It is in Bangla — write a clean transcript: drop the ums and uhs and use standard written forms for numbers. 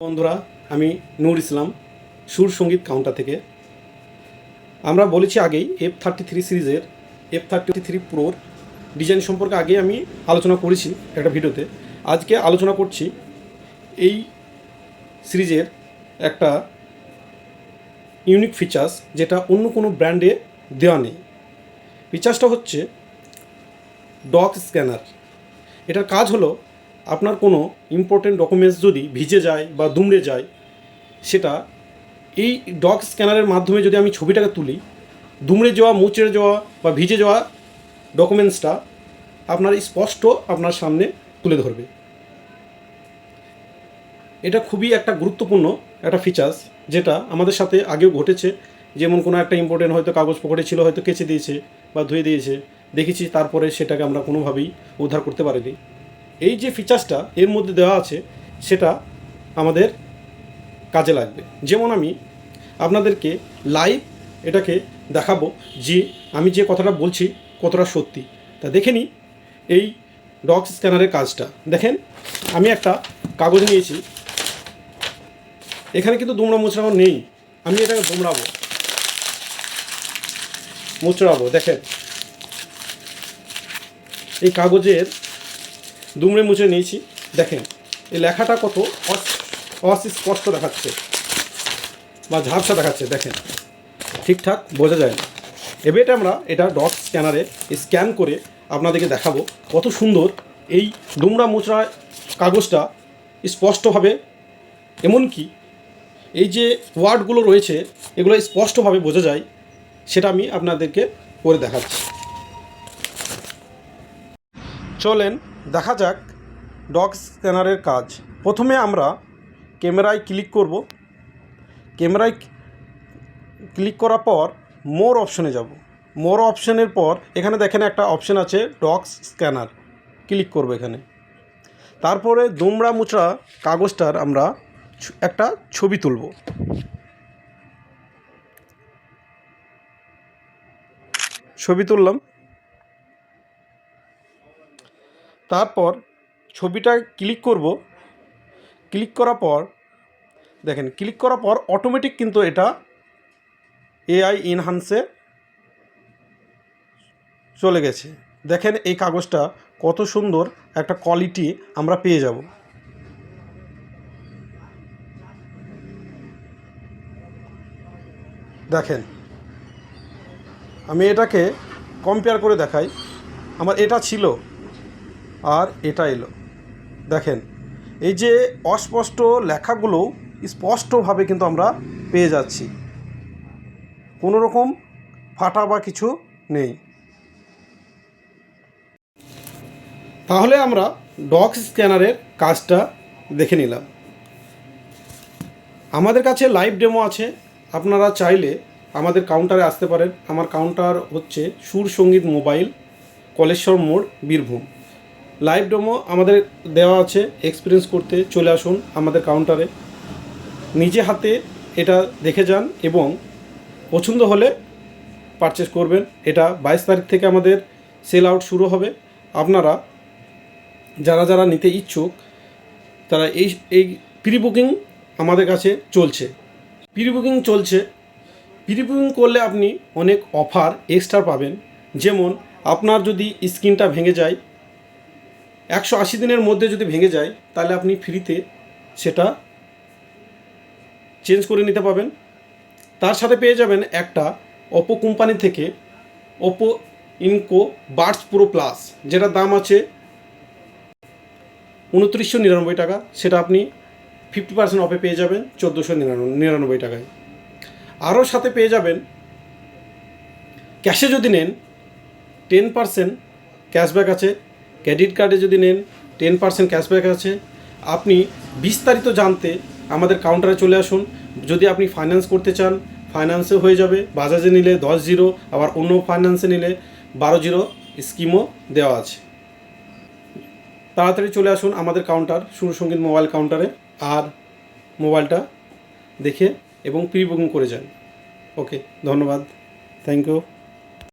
বন্ধুরা, আমি নূর ইসলাম, সুর সঙ্গীত কাউন্টার থেকে। আমরা বলেছি আগেই F33 সিরিজের F33 প্রোর ডিজাইন সম্পর্কে আগে আমি আলোচনা করেছি একটা ভিডিওতে। আজকে আলোচনা করছি এই সিরিজের একটা ইউনিক ফিচার্স যেটা অন্য কোনো ব্র্যান্ডে দেওয়া নেই। ফিচার্সটা হচ্ছে ডক স্ক্যানার। এটার কাজ হলো আপনার কোনো ইম্পর্টেন্ট ডকুমেন্টস যদি ভিজে যায় বা দুমড়ে যায়, সেটা এই ডক স্ক্যানারের মাধ্যমে যদি আমি ছবিটাকে তুলি, দুমড়ে যাওয়া, মুচড়ে যাওয়া বা ভিজে যাওয়া ডকুমেন্টসটা আপনার স্পষ্ট আপনার সামনে তুলে ধরবে। এটা খুবই একটা গুরুত্বপূর্ণ একটা ফিচার্স, যেটা আমাদের সাথে আগেও ঘটেছে। যেমন কোনো একটা ইম্পর্টেন্ট হয়তো কাগজ পকেটে ছিল, হয়তো কেচে দিয়েছে বা ধুয়ে দিয়েছে, দেখেছি, তারপরে সেটাকে আমরা কোনোভাবেই উদ্ধার করতে পারিনি। এই যে ফিচার্সটা এর মধ্যে দেওয়া আছে, সেটা আমাদের কাজে লাগবে। যেমন আমি আপনাদেরকে লাইভ এটাকে দেখাবো যে আমি যে কথাটা বলছি কতটা সত্যি। তা দেখে নিই এই ডক স্ক্যানারের কাজটা। দেখেন, আমি একটা কাগজ নিয়েছি, এখানে কিন্তু দুমড়া মুচড়ানো নেই। আমি এটাকে মুচড়াবো। দেখেন, এই কাগজের দুমড়ে মুচড়ে নিয়েছি। দেখেন এই লেখাটা কত অস্পষ্ট দেখাচ্ছে বা ঝাপসা দেখাচ্ছে। দেখেন, ঠিকঠাক বোঝা যায় না। এবার আমরা এটা ডট স্ক্যানারে স্ক্যান করে আপনাদেরকে দেখাবো কত সুন্দর এই দুমড়া মুচড়া কাগজটা স্পষ্টভাবে, এমনকি এই যে ওয়ার্ডগুলো রয়েছে এগুলো স্পষ্টভাবে বোঝা যায়। সেটা আমি আপনাদেরকে করে দেখাচ্ছি। চলেন দেখা যাক ডক স্ক্যানারের কাজ। প্রথমে আমরা ক্যামেরায় ক্লিক করব। ক্যামেরায় ক্লিক করার পর মোর অপশনে যাব। মোর অপশনের পর এখানে দেখেন একটা অপশন আছে ডক স্ক্যানার, ক্লিক করব এখানে। তারপরে দুমড়া মুচড়া কাগজটার আমরা একটা ছবি তুলব। ছবি তুললাম। তারপর ছবিটা ক্লিক করব। ক্লিক করার পর দেখেন, ক্লিক করার পর অটোমেটিক কিন্তু এটা এআই এনহান্সে চলে গেছে। দেখেন এই কাগজটা কত সুন্দর একটা কোয়ালিটি আমরা পেয়ে যাব। দেখেন, আমি এটাকে কম্পেয়ার করে দেখাই। আমার এটা ছিল আর এটা এলো। দেখেন এই যে অস্পষ্ট লেখাগুলো স্পষ্টভাবে কিন্তু আমরা পেয়ে যাচ্ছি, কোনো রকম ফাটা বা কিছু নেই। তাহলে আমরা ডক স্ক্যানারের কাজটা দেখে নিলাম। আমাদের কাছে লাইভ ডেমো আছে, আপনারা চাইলে আমাদের কাউন্টারে আসতে পারেন। আমার কাউন্টার হচ্ছে সুর সঙ্গীত মোবাইল, কলেশ্বর মোড়, বীরভূম। লাইভ ডেমো আমাদের দেওয়া আছে, এক্সপিরিয়েন্স করতে চলে আসুন আমাদের কাউন্টারে। নিজে হাতে এটা দেখে যান এবং পছন্দ হলে পারচেস করবেন। এটা 22 তারিখ থেকে আমাদের সেল আউট শুরু হবে। আপনারা যারা যারা নিতে ইচ্ছুক তারা এই প্রি বুকিং আমাদের কাছে চলছে। প্রি বুকিং করলে আপনি অনেক অফার এক্সট্রা পাবেন। যেমন আপনার যদি স্ক্রিনটা ভেঙে যায়, 180 দিনের মধ্যে যদি ভেঙে যায়, তাহলে আপনি ফ্রিতে সেটা চেঞ্জ করে নিতে পারবেন। তার সাথে পেয়ে যাবেন একটা ওপো কোম্পানি থেকে ওপো ইনকো বাডস প্রো প্লাস, যেটার দাম আছে 2999 টাকা। সেটা আপনি 50% অফে পেয়ে যাবেন 1499 টাকায়। আরও সাথে পেয়ে যাবেন, ক্যাশে যদি নেন 10% ক্যাশব্যাক আছে, ক্রেডিট কার্ডে যদি নেন 10% ক্যাশব্যাক আছে। আপনি বিস্তারিত জানতে আমাদের কাউন্টারে চলে আসুন। যদি আপনি ফাইন্যান্স করতে চান, ফাইন্যান্সে হয়ে যাবে। বাজাজে নিলে 10-0, আবার অন্য ফাইন্যান্সে নিলে 12-0 স্কিমও দেওয়া আছে। তাড়াতাড়ি চলে আসুন আমাদের কাউন্টার সুর সঙ্গীত মোবাইল কাউন্টারে, আর মোবাইলটা দেখে এবং প্রি বুকিং করে যান। ওকে, ধন্যবাদ, থ্যাংক ইউ।